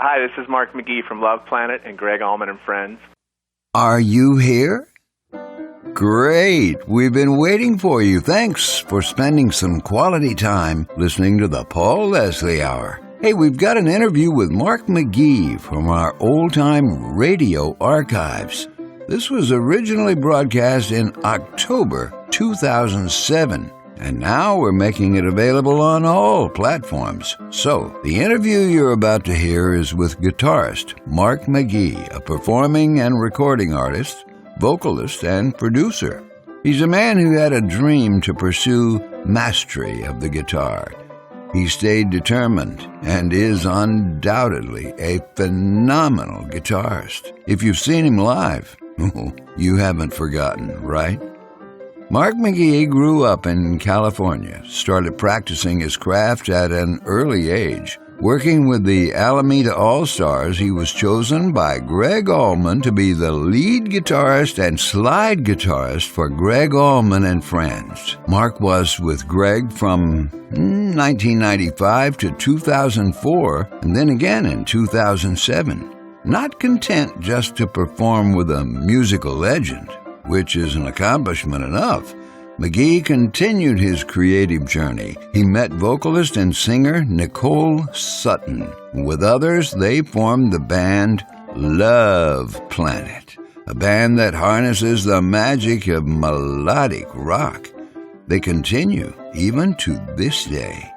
Hi, this is Mark McGee from Love Planet and Gregg Allman Friends. Are you here? Great. We've been waiting for you. Thanks for spending some quality time listening to the Paul Leslie Hour. Hey, we've got an interview with Mark McGee from our old-time radio archives. This was originally broadcast in October 2007, and now we're making it available on all platforms. So, the interview you're about to hear is with guitarist Mark McGee, a performing and recording artist, vocalist, and producer. He's a man who had a dream to pursue mastery of the guitar. He stayed determined and is undoubtedly a phenomenal guitarist. If you've seen him live, you haven't forgotten, right? Mark McGee grew up in California, started practicing his craft at an early age. Working with the Alameda All Stars, he was chosen by Gregg Allman to be the lead guitarist and slide guitarist for Gregg Allman Friends. Mark was with Gregg from 1995 to 2004, and then again in 2007. Not content just to perform with a musical legend, which is an accomplishment enough, McGee continued his creative journey. He met vocalist and singer Nicole Sutton. With others, they formed the band Love Planet, a band that harnesses the magic of melodic rock. They continue even to this day.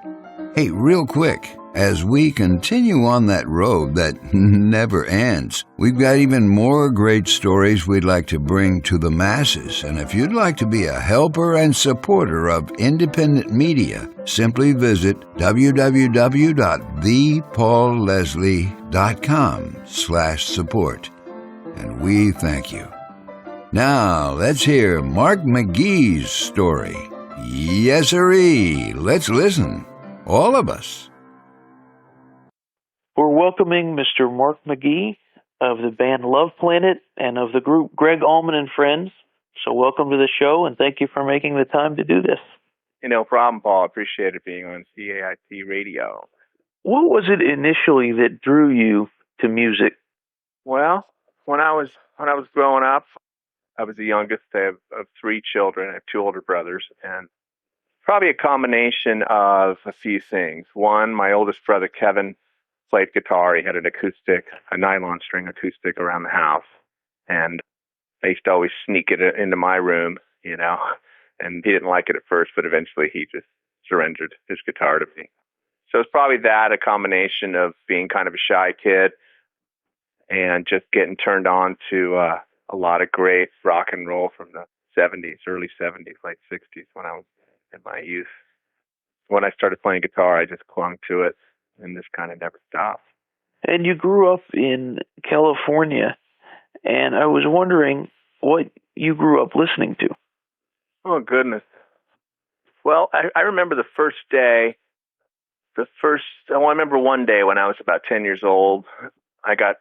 Hey, real quick, as we continue on that road that never ends, we've got even more great stories we'd like to bring to the masses. And if you'd like to be a helper and supporter of independent media, simply visit www.thepaulleslie.com/support. And we thank you. Now, let's hear Mark McGee's story. Yes, sirree. Let's listen. All of us. We're welcoming Mr. Mark McGee of the band Love Planet and of the group Gregg Allman Friends. So welcome to the show, and thank you for making the time to do this. No problem, Paul. I appreciate it being on CAIT radio. What was it initially that drew you to music? Well, when I was growing up, I was the youngest of three children. I have two older brothers, and probably a combination of a few things. One, my oldest brother, Kevin, played guitar. He had an acoustic, a nylon string acoustic around the house. And I used to always sneak it into my room, and he didn't like it at first, but eventually he just surrendered his guitar to me. So it's probably that, a combination of being kind of a shy kid and just getting turned on to a lot of great rock and roll from the 70s, early 70s, late 60s when I was in my youth. When I started playing guitar, I just clung to it. And this kind of never stops. And you grew up in California, and I was wondering what you grew up listening to. Oh, goodness. Well, I remember the first day, I remember one day when I was about 10 years old, I got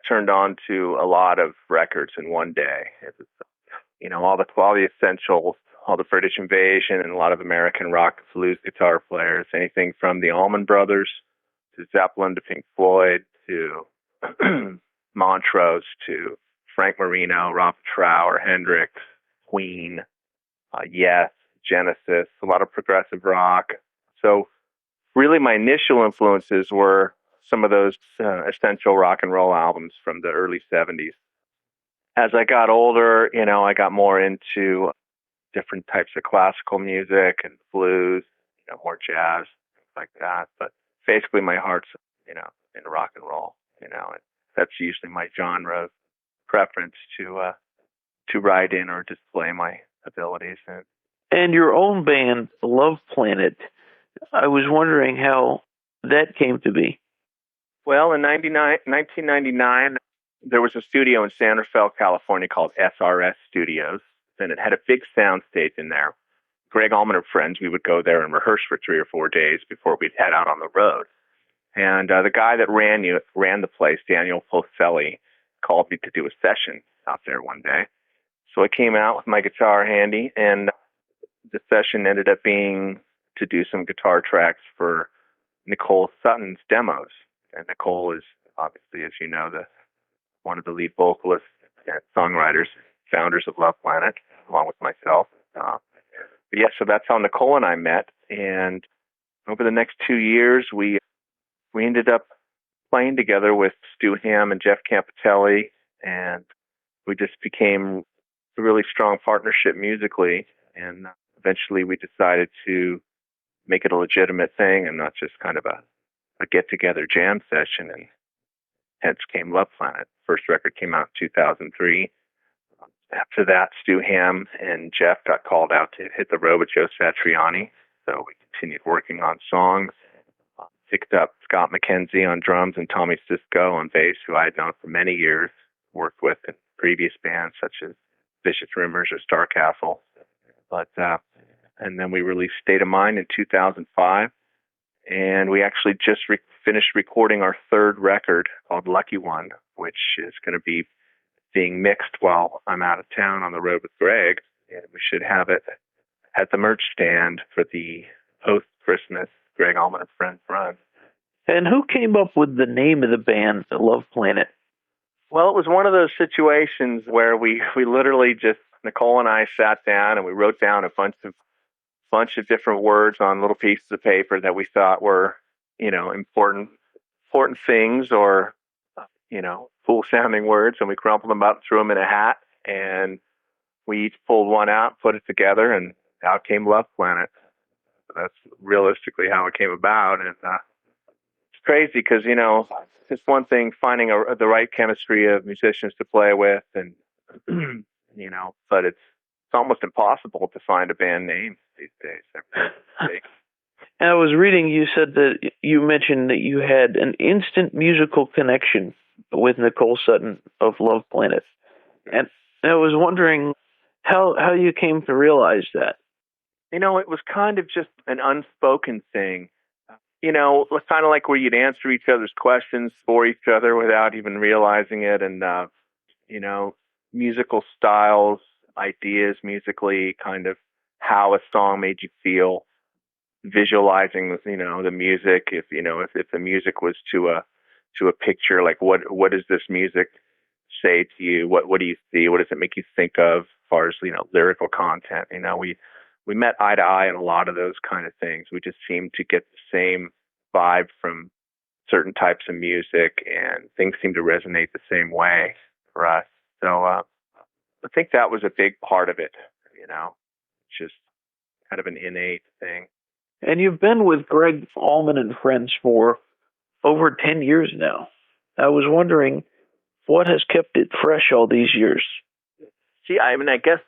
turned on to a lot of records in one day. It was, all the essentials, all the British Invasion, and a lot of American rock blues guitar players, anything from the Allman Brothers to Zeppelin to Pink Floyd to Montrose to Frank Marino, Rob Trower, Hendrix, Queen, Yes, Genesis, a lot of progressive rock. So really my initial influences were some of those essential rock and roll albums from the early 70s. As I got older, I got more into different types of classical music and blues, more jazz, things like that. But basically my heart's, in rock and roll, and that's usually my genre of preference to write in or display my abilities in. And your own band, Love Planet, I was wondering how that came to be. Well, in 1999, there was a studio in San Rafael, California called SRS Studios, and it had a big sound stage in there. Gregg Allman Friends, we would go there and rehearse for 3 or 4 days before we'd head out on the road. And the guy that ran the place, Daniel Poselli, called me to do a session out there one day. So I came out with my guitar handy, and the session ended up being to do some guitar tracks for Nicole Sutton's demos. And Nicole is obviously, as you know, one of the lead vocalists and songwriters, founders of Love Planet, along with myself. But yeah, so that's how Nicole and I met. And over the next 2 years, we ended up playing together with Stu Hamm and Jeff Campitelli, and we just became a really strong partnership musically. And eventually we decided to make it a legitimate thing and not just kind of a get-together jam session, and hence came Love Planet. First record came out in 2003. After that, Stu Hamm and Jeff got called out to hit the road with Joe Satriani, so we continued working on songs. Picked up Scott McKenzie on drums and Tommy Sisko on bass, who I had known for many years, worked with in previous bands such as Vicious Rumors or Starcastle. And then we released State of Mind in 2005, and we actually just finished recording our third record called Lucky One, which is going to be being mixed while I'm out of town on the road with Gregg, and we should have it at the merch stand for the post-Christmas Gregg Allman Friends run. And who came up with the name of the band, the Love Planet? Well, it was one of those situations where we literally just, Nicole and I sat down and we wrote down a bunch of different words on little pieces of paper that we thought were, important things or, cool sounding words, and we crumpled them up and threw them in a hat, and we each pulled one out, put it together, and out came Love Planet. That's realistically how it came about. And it's crazy because, it's one thing finding the right chemistry of musicians to play with, and, but it's almost impossible to find a band name these days. And I was reading, you said that you mentioned that you had an instant musical connection with Nicole Sutton of Love Planet. And I was wondering how you came to realize that. It was kind of just an unspoken thing. It was kind of like where you'd answer each other's questions for each other without even realizing it. And, musical styles, ideas musically, kind of how a song made you feel, visualizing, the music. If the music was to a picture, like what does this music say to you? What do you see? What does it make you think of as far as, lyrical content? We met eye to eye in a lot of those kind of things. We just seemed to get the same vibe from certain types of music, and things seemed to resonate the same way for us. So I think that was a big part of it, just kind of an innate thing. And you've been with Gregg Allman and Friends for over 10 years now. I was wondering what has kept it fresh all these years. See, I guess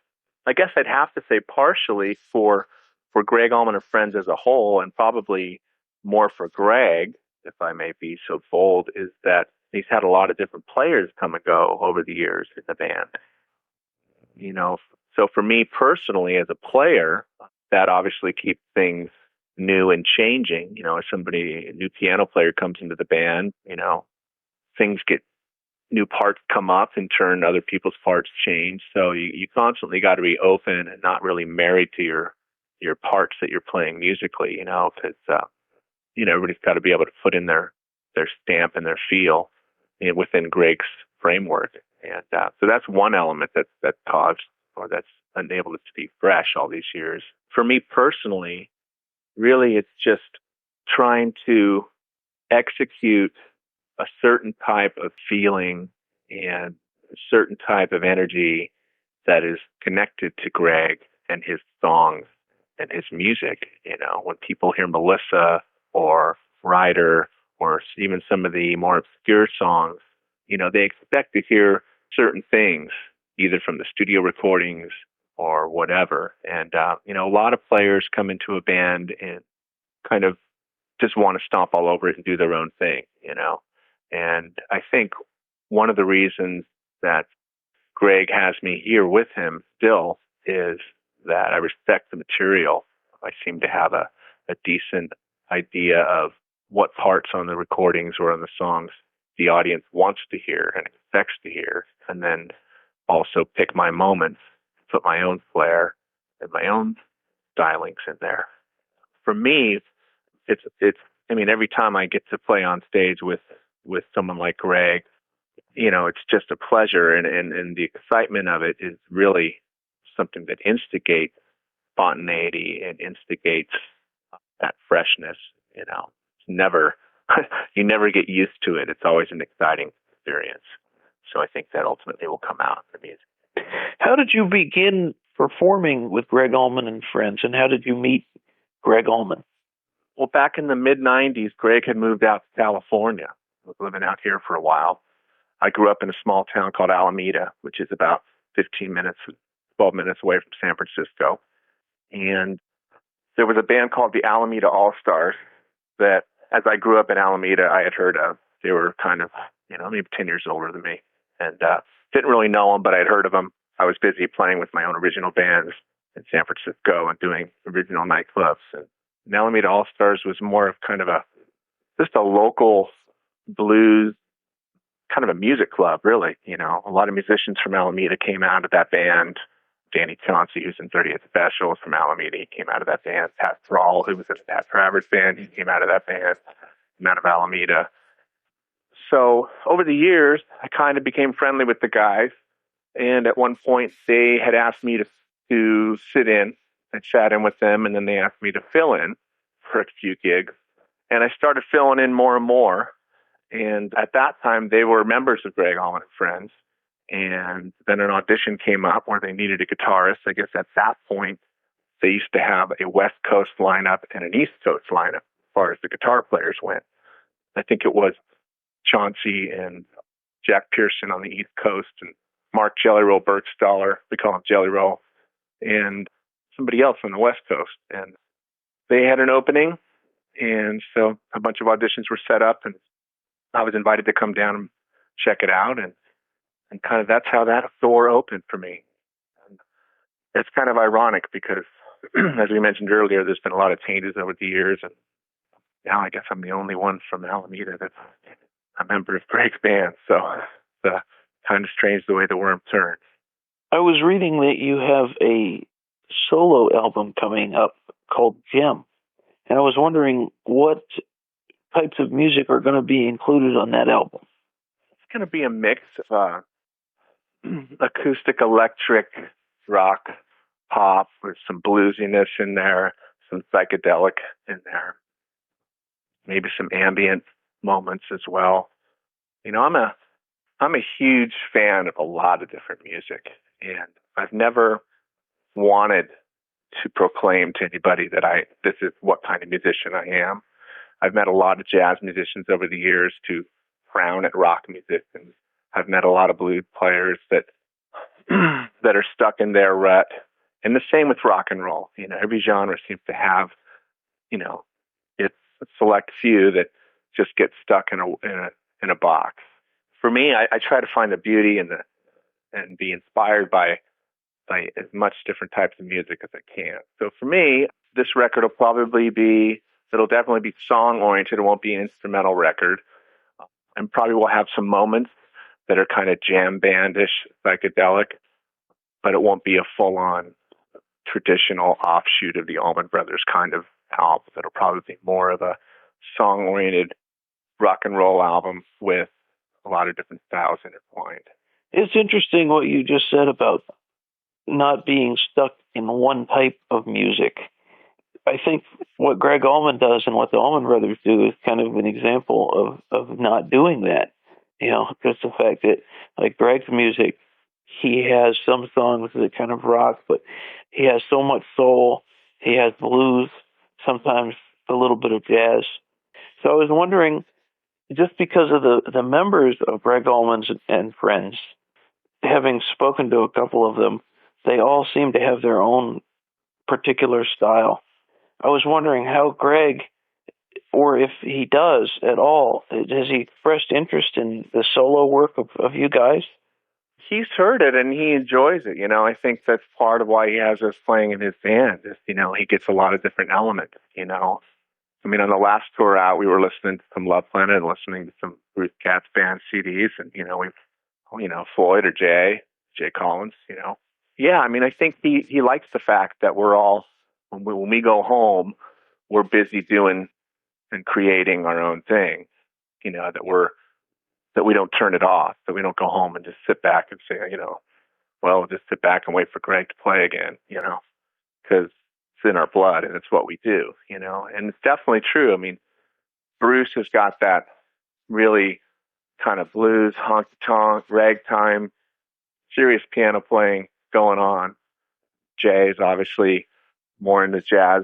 I'd have to say partially for Gregg Allman and Friends as a whole, and probably more for Gregg, if I may be so bold, is that he's had a lot of different players come and go over the years in the band. So for me personally as a player, that obviously keeps things new and changing. As a new piano player comes into the band, things get, new parts come up in turn, other people's parts change. So you constantly got to be open and not really married to your parts that you're playing musically, because, everybody's got to be able to put in their stamp and their feel within Gregg's framework. And so that's one element that caused, or that's enabled it to be fresh all these years. For me personally, really it's just trying to execute a certain type of feeling and a certain type of energy that is connected to Gregg and his songs and his music. When people hear Melissa or Rider or even some of the more obscure songs, they expect to hear certain things, either from the studio recordings or whatever. And, a lot of players come into a band and kind of just want to stomp all over it and do their own thing, And I think one of the reasons that Gregg has me here with him still is that I respect the material. I seem to have a decent idea of what parts on the recordings or on the songs the audience wants to hear and expects to hear, and then also pick my moments, put my own flair and my own stylings in there. For me, it's every time I get to play on stage with with someone like Gregg, it's just a pleasure, and the excitement of it is really something that instigates spontaneity and instigates that freshness. It's never you never get used to it. It's always an exciting experience. So I think that ultimately will come out in the music. How did you begin performing with Gregg Allman and Friends, and how did you meet Gregg Allman? Well, back in the mid-'90s, Gregg had moved out to California. I was living out here for a while. I grew up in a small town called Alameda, which is about 12 minutes away from San Francisco. And there was a band called the Alameda All Stars that, as I grew up in Alameda, I had heard of. They were kind of, maybe 10 years older than me. And didn't really know them, but I'd heard of them. I was busy playing with my own original bands in San Francisco and doing original nightclubs. And Alameda All Stars was more of kind of just a local blues, kind of a music club, really. A lot of musicians from Alameda came out of that band. Danny Chauncey, who's in 30th Special, is from Alameda. He came out of that band. Pat Thrall, who was in the Pat Travers band, he came out of that band, came out of Alameda. So over the years, I kind of became friendly with the guys. And at one point, they had asked me to sit in and chat in with them. And then they asked me to fill in for a few gigs. And I started filling in more and more. And at that time, they were members of Gregg Allman Friends. And then an audition came up where they needed a guitarist. I guess at that point, they used to have a West Coast lineup and an East Coast lineup as far as the guitar players went. I think it was Chauncey and Jack Pearson on the East Coast and Mark Jelly Roll Burgstaller, we call him Jelly Roll, and somebody else on the West Coast. And they had an opening, and so a bunch of auditions were set up, and I was invited to come down and check it out, and kind of that's how that door opened for me. And it's kind of ironic because, as we mentioned earlier, there's been a lot of changes over the years, and now I guess I'm the only one from Alameda that's a member of Gregg's band, so it's kind of strange the way the worm turns. I was reading that you have a solo album coming up called Gem, and I was wondering what types of music are going to be included on that album. It's going to be a mix of acoustic, electric, rock, pop, with some bluesiness in there, some psychedelic in there, maybe some ambient moments as well. I'm a huge fan of a lot of different music, and I've never wanted to proclaim to anybody that this is what kind of musician I am. I've met a lot of jazz musicians over the years to frown at rock musicians. I've met a lot of blues players that that are stuck in their rut, and the same with rock and roll. Every genre seems to have, it's a select few that just get stuck in a box. For me, I try to find the beauty and be inspired by as much different types of music as I can. So for me, this record it'll definitely be song oriented. It won't be an instrumental record, and probably will have some moments that are kind of jam bandish, psychedelic, but it won't be a full on traditional offshoot of the Allman Brothers kind of album. It'll probably be more of a song oriented rock and roll album with a lot of different styles intertwined. It's interesting what you just said about not being stuck in one type of music. I think what Gregg Allman does and what the Allman Brothers do is kind of an example of not doing that. Just the fact that, like Gregg's music, he has some songs that kind of rock, but he has so much soul. He has blues, sometimes a little bit of jazz. So I was wondering, just because of the members of Gregg Allman and Friends, having spoken to a couple of them, they all seem to have their own particular style. I was wondering how Gregg, or if he does at all, has he expressed interest in the solo work of you guys? He's heard it and he enjoys it. I think that's part of why he has us playing in his band. Is, he gets a lot of different elements. On the last tour out, we were listening to some Love Planet and listening to some Bruce Katz band CDs, and Floyd or Jay Collins. Yeah, I think he likes the fact that we're all when we go home, we're busy doing and creating our own thing. That we're that we don't turn it off, that we don't go home and just sit back and say, well, we'll just sit back and wait for Gregg to play again, because it's in our blood and it's what we do, and it's definitely true. I mean, Bruce has got that really kind of blues, honky-tonk, ragtime, serious piano playing going on. Jay is obviously more into jazz,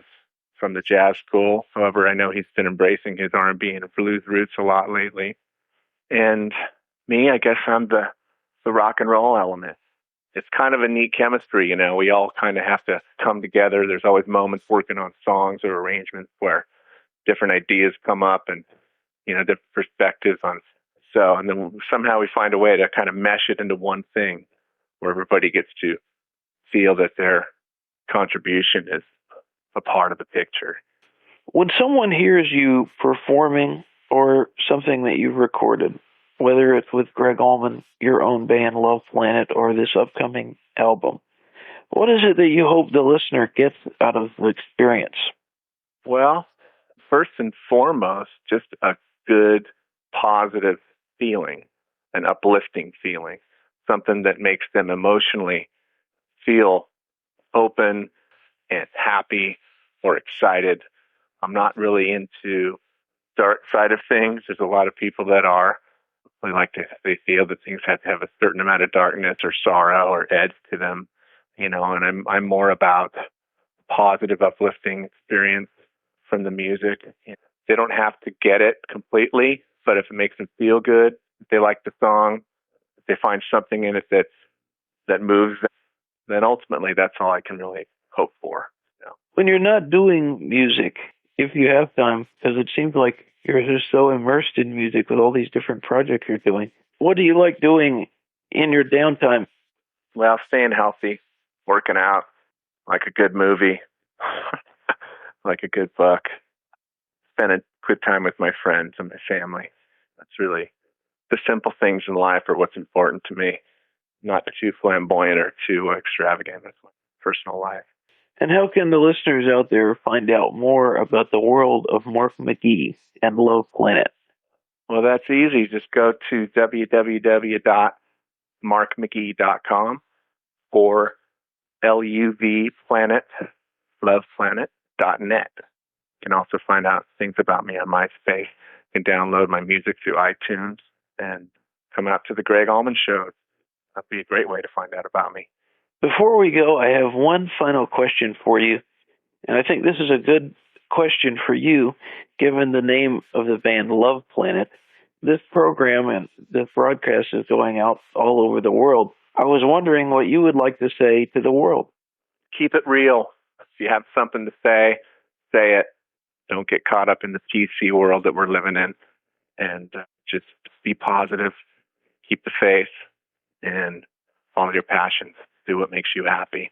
from the jazz school. However, I know he's been embracing his R&B and blues roots a lot lately. And me, I guess I'm the rock and roll element. It's kind of a neat chemistry, we all kind of have to come together. There's always moments working on songs or arrangements where different ideas come up and, different perspectives on. So, and then somehow we find a way to kind of mesh it into one thing where everybody gets to feel that their contribution is a part of the picture. When someone hears you performing or something that you've recorded, whether it's with Gregg Allman, your own band, Love Planet, or this upcoming album, what is it that you hope the listener gets out of the experience? Well, first and foremost, just a good, positive feeling, an uplifting feeling, something that makes them emotionally feel open and happy or excited. I'm not really into dark side of things. There's a lot of people that are. They feel that things have to have a certain amount of darkness or sorrow or edge to them, and I'm more about positive, uplifting experience from the music. They don't have to get it completely, but if it makes them feel good, if they like the song, if they find something in it that moves them, then ultimately that's all I can really hope for. When you're not doing music, if you have time, because it seems like you're just so immersed in music with all these different projects you're doing, what do you like doing in your downtime? Well, staying healthy, working out, like a good movie, like a good book, spending good time with my friends and my family. That's really the simple things in life are what's important to me, not too flamboyant or too extravagant. That's my personal life. And how can the listeners out there find out more about the world of Mark McGee and Love Planet? Well, that's easy. Just go to www.markmcgee.com or LUVplanet, loveplanet.net. You can also find out things about me on MySpace. You can download my music through iTunes and come out to the Gregg Allman shows. That'd be a great way to find out about me. Before we go, I have one final question for you, and I think this is a good question for you, given the name of the band Love Planet. This program and this broadcast is going out all over the world. I was wondering what you would like to say to the world. Keep it real. If you have something to say it. Don't get caught up in the PC world that we're living in, and just be positive, keep the faith, and follow your passions. Do what makes you happy,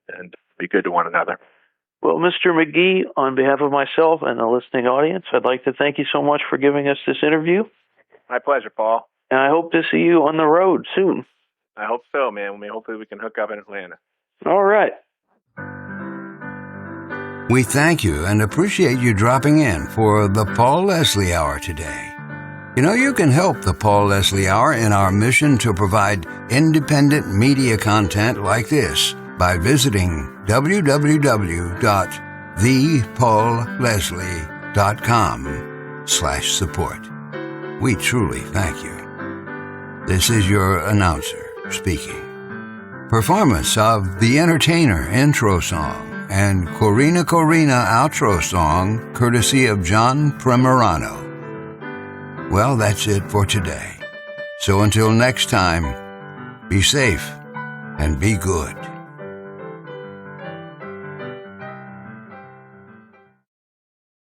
and be good to one another. Well, Mr. McGee, on behalf of myself and the listening audience, I'd like to thank you so much for giving us this interview. My pleasure, Paul. And I hope to see you on the road soon. I hope so, man. Hopefully we can hook up in Atlanta. All right. We thank you and appreciate you dropping in for the Paul Leslie Hour today. You can help the Paul Leslie Hour in our mission to provide independent media content like this by visiting www.thepaulleslie.com/support. We truly thank you. This is your announcer speaking. Performance of The Entertainer intro song and Corina outro song courtesy of John Primorano. Well, that's it for today. So until next time, be safe and be good.